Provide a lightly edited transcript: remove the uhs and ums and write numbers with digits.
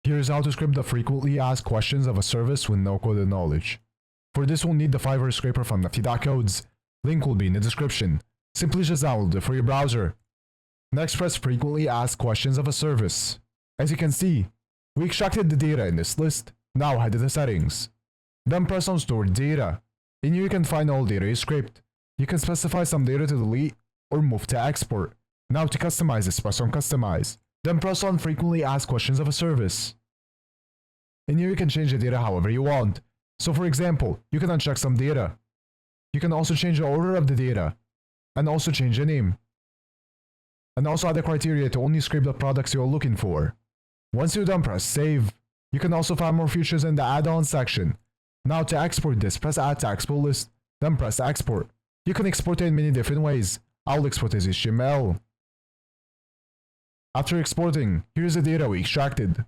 Here's how to script the frequently asked questions of a service with no coded knowledge. For this we'll need the Fiverr scraper from nifty.codes. Link will be in the description. Simply just download it for your browser. Next, press frequently asked questions of a service. As you can see, we extracted the data in this list. Now head to the settings. Then press on stored data. In here you can find all data you scraped. You can specify some data to delete or move to export. Now to customize this, press on customize. Then press on frequently asked questions of a service. In here you can change the data however you want. So for example, you can uncheck some data. You can also change the order of the data. And also change the name. And also add the criteria to only scrape the products you are looking for. Once you're done, press save. You can also find more features in the add-on section. Now to export this, press add to export list, then press export. You can export it in many different ways. I'll export as HTML. After exporting, here's the data we extracted.